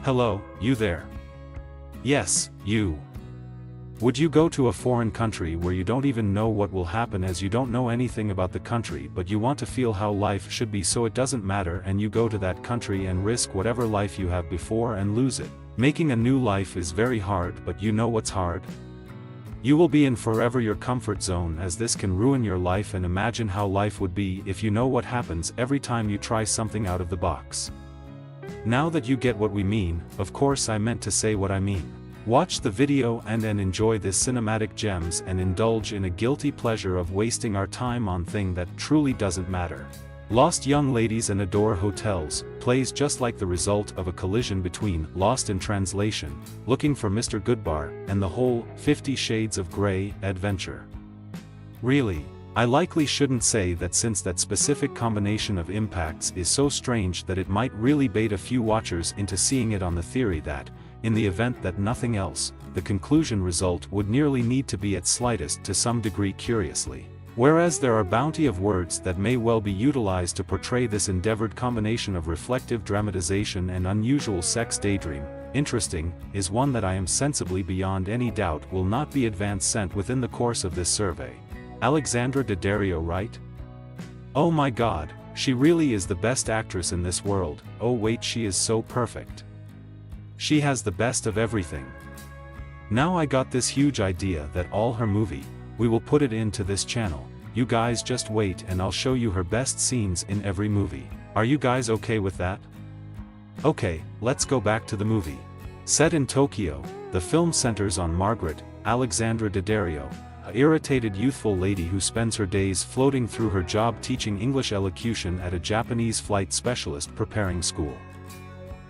Hello, you there? Yes, you. Would you go to a foreign country where you don't even know what will happen, as you don't know anything about the country, but you want to feel how life should be so it doesn't matter, and you go to that country and risk whatever life you have before and lose it? Making a new life is very hard, but you know what's hard? You will be in forever your comfort zone, as this can ruin your life, and imagine how life would be if you know what happens every time you try something out of the box. Now that you get what we mean, of course I meant to say what I mean. Watch the video and enjoy this cinematic gems and indulge in a guilty pleasure of wasting our time on thing that truly doesn't matter. Lost Young Ladies and Adore Hotels plays just like the result of a collision between Lost in Translation, Looking for Mr. Goodbar, and the whole 50 Shades of Grey adventure. Really, I likely shouldn't say that, since that specific combination of impacts is so strange that it might really bait a few watchers into seeing it on the theory that, in the event that nothing else, the conclusion result would nearly need to be at slightest to some degree curiously. Whereas there are bounty of words that may well be utilized to portray this endeavored combination of reflective dramatization and unusual sex daydream, interesting is one that I am sensibly beyond any doubt will not be sent within the course of this survey. Alexandra Daddario, right? Oh my god, she really is the best actress in this world. Oh wait, she is so perfect. She has the best of everything. Now I got this huge idea that all her movie, we will put it into this channel. You guys just wait and I'll show you her best scenes in every movie. Are you guys okay with that? Okay, let's go back to the movie. Set in Tokyo, the film centers on Margaret, Alexandra Daddario, an irritated youthful lady who spends her days floating through her job teaching English elocution at a Japanese flight specialist preparing school.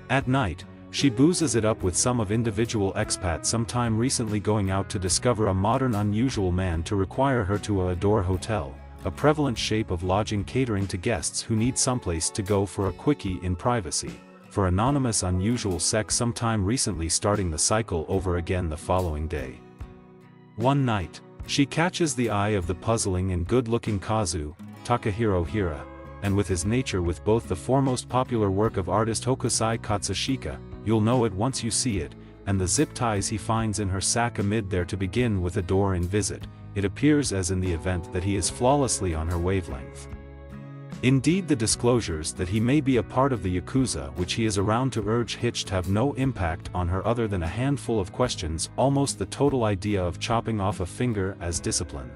At night, she boozes it up with some of individual expat sometime recently going out to discover a modern unusual man to require her to Adore Hotel, a prevalent shape of lodging catering to guests who need someplace to go for a quickie in privacy, for anonymous unusual sex sometime recently, starting the cycle over again the following day. One night, she catches the eye of the puzzling and good-looking Kazu, Takahiro Hira, and with his nature with both the foremost popular work of artist Hokusai Katsushika, you'll know it once you see it, and the zip ties he finds in her sack amid there to begin with Adore in visit, it appears as in the event that he is flawlessly on her wavelength. Indeed, the disclosures that he may be a part of the Yakuza which he is around to urge hitched have no impact on her other than a handful of questions, almost the total idea of chopping off a finger as discipline.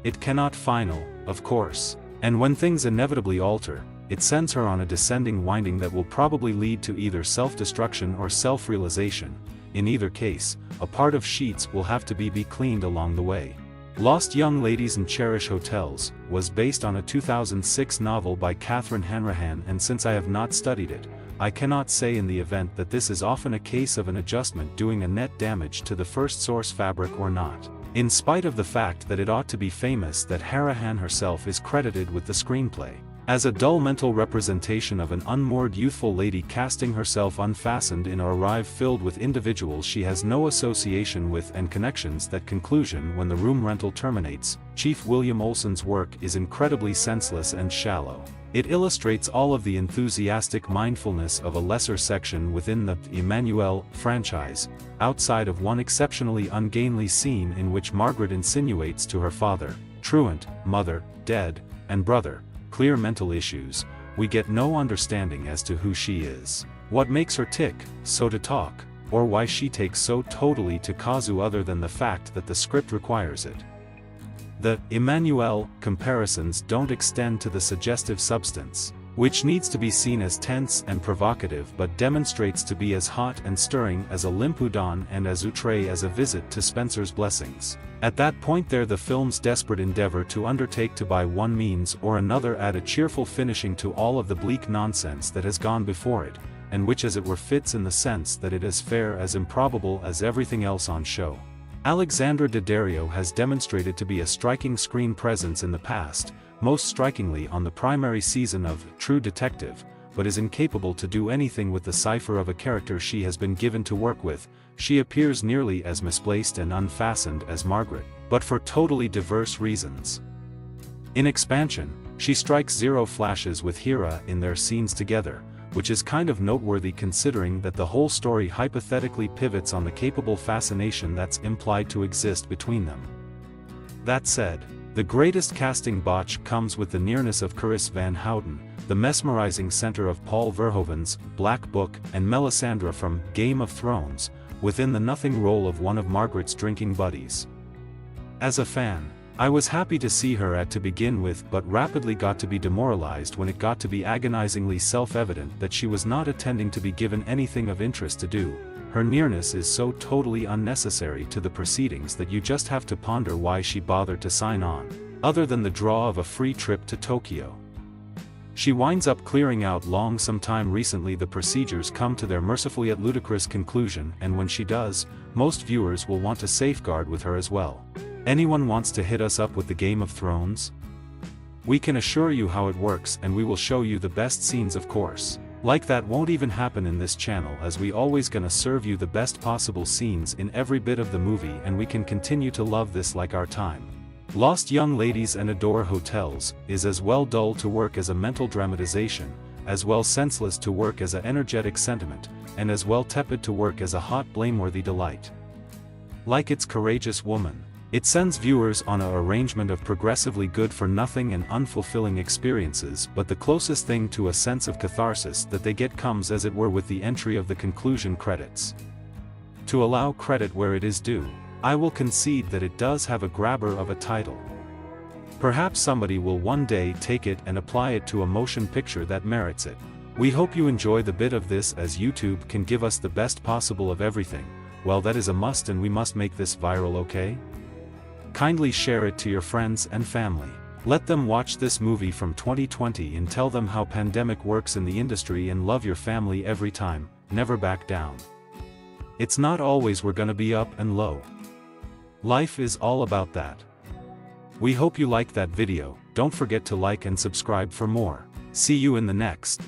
It cannot final, of course, and when things inevitably alter, it sends her on a descending winding that will probably lead to either self-destruction or self-realization. In either case, a part of sheets will have to be cleaned along the way. Lost Young Ladies and Cherish Hotels was based on a 2006 novel by Catherine Hanrahan, and since I have not studied it, I cannot say in the event that this is often a case of an adjustment doing a net damage to the first source fabric or not, in spite of the fact that it ought to be famous that Hanrahan herself is credited with the screenplay. As a dull mental representation of an unmoored youthful lady casting herself unfastened in a arrive filled with individuals she has no association with and connections. That conclusion, when the room rental terminates, Chief William Olsen's work is incredibly senseless and shallow. It illustrates all of the enthusiastic mindfulness of a lesser section within the Emmanuelle franchise, outside of one exceptionally ungainly scene in which Margaret insinuates to her father, truant, mother, dead, and brother, clear mental issues, we get no understanding as to who she is, what makes her tick, so to talk, or why she takes so totally to Kazu other than the fact that the script requires it. The Emmanuelle comparisons don't extend to the suggestive substance, which needs to be seen as tense and provocative but demonstrates to be as hot and stirring as a limpudon and as outre as a visit to Spencer's Blessings. At that point there, the film's desperate endeavor to undertake to by one means or another add a cheerful finishing to all of the bleak nonsense that has gone before it, and which as it were fits in the sense that it is fair as improbable as everything else on show. Alexandra Daddario has demonstrated to be a striking screen presence in the past, most strikingly on the primary season of True Detective, but is incapable to do anything with the cipher of a character she has been given to work with. She appears nearly as misplaced and unfastened as Margaret, but for totally diverse reasons. In Expansion, she strikes zero flashes with Hira in their scenes together, which is kind of noteworthy considering that the whole story hypothetically pivots on the capable fascination that's implied to exist between them. That said, the greatest casting botch comes with the nearness of Carice Van Houten, the mesmerizing center of Paul Verhoeven's Black Book, and Melisandre from Game of Thrones, within the nothing role of one of Margaret's drinking buddies. As a fan, I was happy to see her to begin with, but rapidly got to be demoralized when it got to be agonizingly self-evident that she was not intending to be given anything of interest to do. Her nearness is so totally unnecessary to the proceedings that you just have to ponder why she bothered to sign on, other than the draw of a free trip to Tokyo. She winds up clearing out sometime recently. The procedures come to their mercifully yet ludicrous conclusion, and when she does, most viewers will want to safeguard with her as well. Anyone wants to hit us up with the Game of Thrones? We can assure you how it works, and we will show you the best scenes, of course. Like that won't even happen in this channel, as we always gonna serve you the best possible scenes in every bit of the movie, and we can continue to love this like our time. Lost Young Ladies and Adore Hotels is as well dull to work as a mental dramatization, as well senseless to work as an energetic sentiment, and as well tepid to work as a hot blameworthy delight. Like its Courageous Woman, it sends viewers on an arrangement of progressively good-for-nothing and unfulfilling experiences, but the closest thing to a sense of catharsis that they get comes as it were with the entry of the conclusion credits. To allow credit where it is due, I will concede that it does have a grabber of a title. Perhaps somebody will one day take it and apply it to a motion picture that merits it. We hope you enjoy the bit of this, as YouTube can give us the best possible of everything. Well, that is a must, and we must make this viral, okay? Kindly share it to your friends and family. Let them watch this movie from 2020 and tell them how pandemic works in the industry, and love your family every time, never back down. It's not always we're gonna be up and low. Life is all about that. We hope you liked that video. Don't forget to like and subscribe for more. See you in the next.